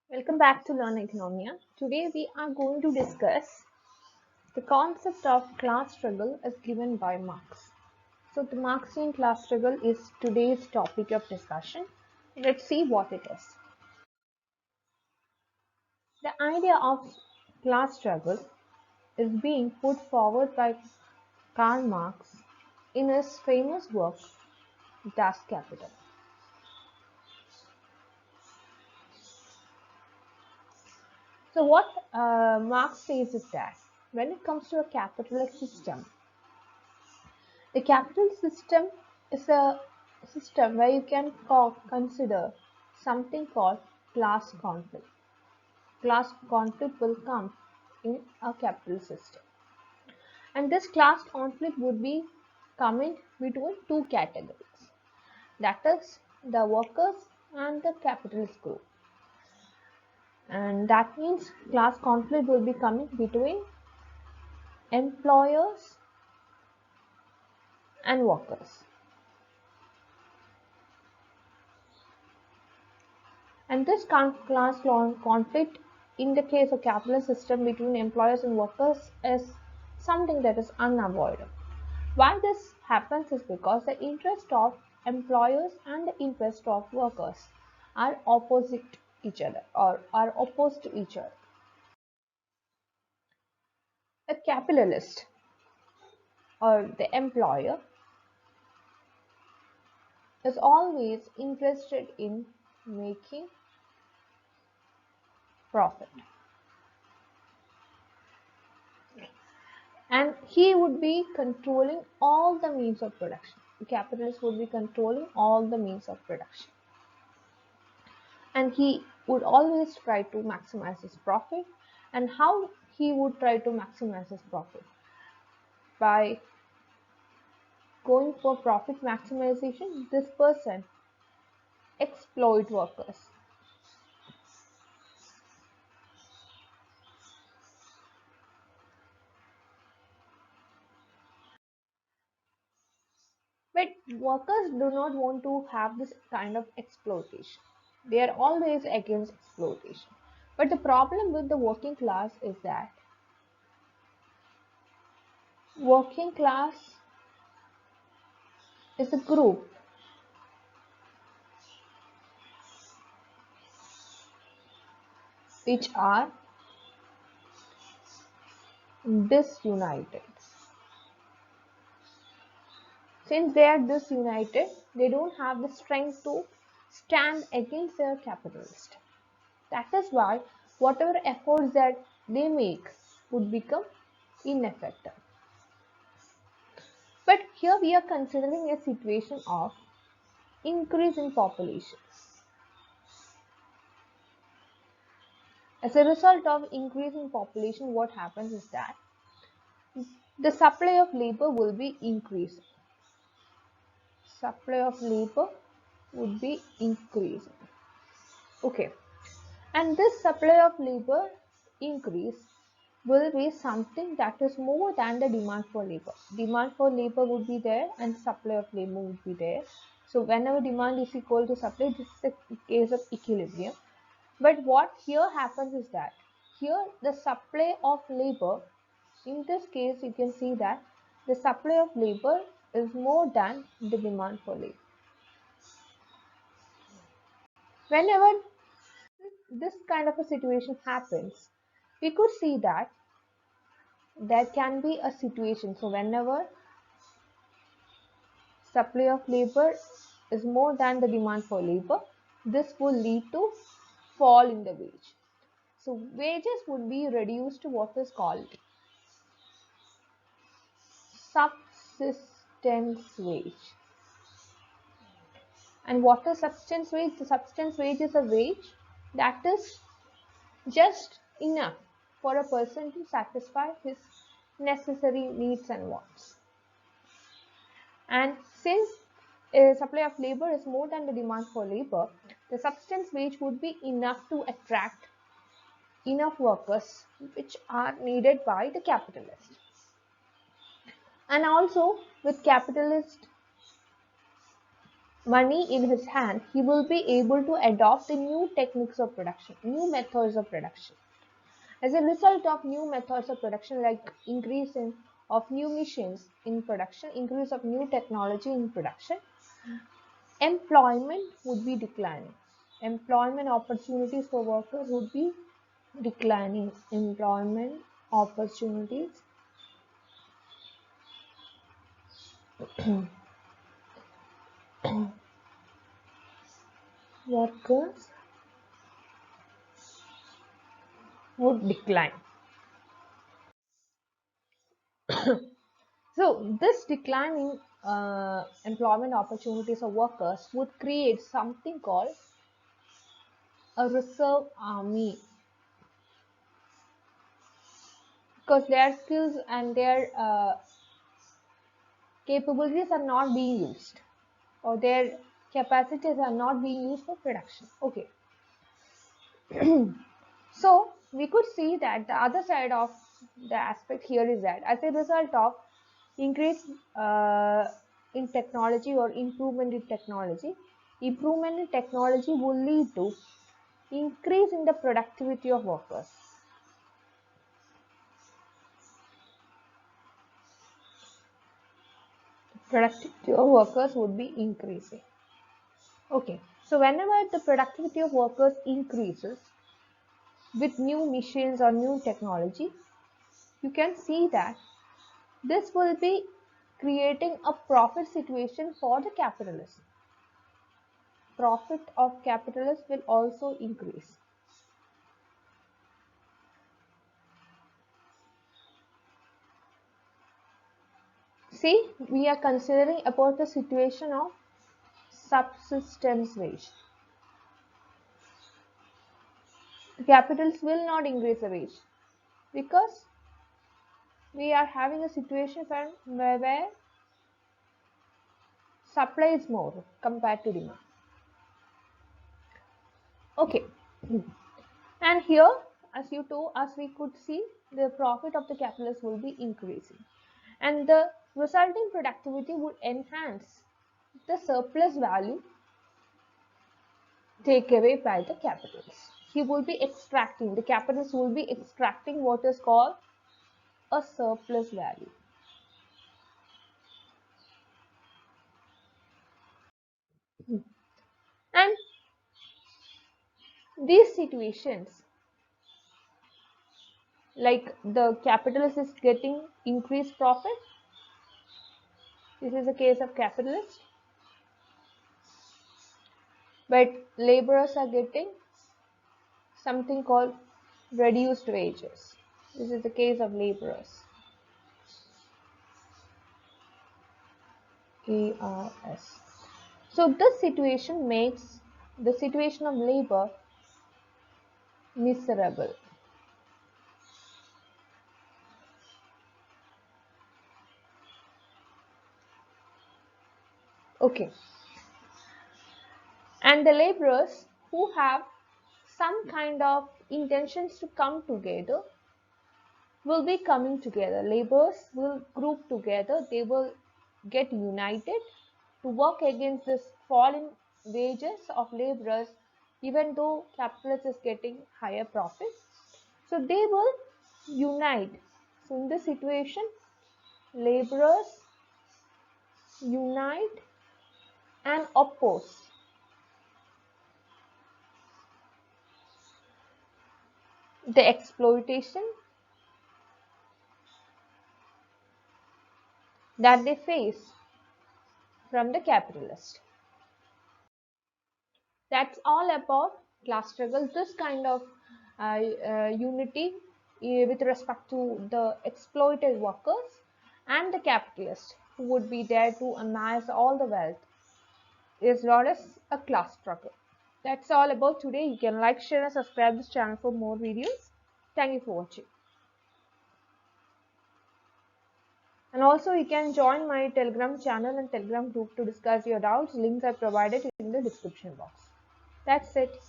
Welcome back to Learn Oikonomia. Today we are going to discuss the concept of class struggle as given by Marx. So the Marxian class struggle is today's topic of discussion. Let's see what it is. The idea of class struggle is being put forward by Karl Marx in his famous work Das Kapital. So what Marx says is that when it comes to a capitalist system, the capital system is a system where you can consider something called class conflict. Class conflict will come in a capital system. And this class conflict would be coming between two categories. That is the workers and the capitalist group. And that means class conflict will be coming between employers and workers. And this class conflict in the case of capitalist system between employers and workers is something that is unavoidable. Why this happens is because the interest of employers and the interest of workers are opposite each other or are opposed to each other. A capitalist or the employer is always interested in making profit. And he would be controlling all the means of production. The capitalist would be controlling all the means of production. And he would always try to maximize his profit. And how he would try to maximize his profit? By going for profit maximization, this person exploit workers. But workers do not want to have this kind of exploitation. They are always against exploitation. But the problem with the working class is that working class is a group which are disunited. Since they are disunited, they don't have the strength to stand against their capitalist. That is why whatever efforts that they make would become ineffective. But here we are considering a situation of increase in population. As a result of increasing population, what happens is that the supply of labor will be increasing. Supply of labor would be increasing. Okay. And this supply of labor increase will be something that is more than the demand for labor. Demand for labor would be there and supply of labor would be there. So whenever demand is equal to supply, this is a case of equilibrium. But what here happens is that here the supply of labor, in this case you can see that the supply of labor is more than the demand for labor. Whenever this kind of a situation happens, we could see that there can be a situation. So whenever supply of labor is more than the demand for labor, this will lead to fall in the wage. So wages would be reduced to what is called subsistence wage. And what is subsistence wage? The subsistence wage is a wage that is just enough for a person to satisfy his necessary needs and wants. And since supply of labor is more than the demand for labor, the subsistence wage would be enough to attract enough workers which are needed by the capitalist. And also with capitalist money in his hand, he will be able to adopt the new techniques of production, new methods of production. As a result of new methods of production, like increase of new machines in production, increase of new technology in production, employment would be declining. Employment opportunities for workers would be declining. Employment opportunities workers would decline. So this decline in employment opportunities of workers would create something called a reserve army, because their skills and their capabilities are not being used, or their capacities are not being used for production. Okay. So we could see that the other side of the aspect here is that as a result of increase in technology or improvement in technology will lead to increase in the productivity of workers. Productivity of workers would be increasing. Okay, so whenever the productivity of workers increases with new machines or new technology, you can see that this will be creating a profit situation for the capitalists. Profit of capitalists will also increase. See, we are considering about the situation of subsistence wage. The capitalists will not increase the wage because we are having a situation where supply is more compared to demand. Okay, and here as we could see, the profit of the capitalist will be increasing, and the resulting productivity would enhance the surplus value taken away by the capitalist. He will be extracting, the capitalist will be extracting what is called a surplus value. And these situations, like the capitalist is getting increased profit, this is a case of capitalist, but laborers are getting something called reduced wages. This is the case of laborers. ARS. So this situation makes the situation of labor miserable. Okay. And the laborers who have some kind of intentions to come together will be coming together. Laborers will group together. They will get united to work against this fall in wages of laborers, even though capitalist is getting higher profits. So they will unite. So in this situation, laborers unite and oppose the exploitation that they face from the capitalist. That's all about class struggle. This kind of unity with respect to the exploited workers and the capitalists who would be there to amass all the wealth is known as a class struggle. That's all about today. You can like, share and subscribe this channel for more videos. Thank you for watching. And also you can join my Telegram channel and Telegram group to discuss your doubts. Links are provided in the description box. That's it.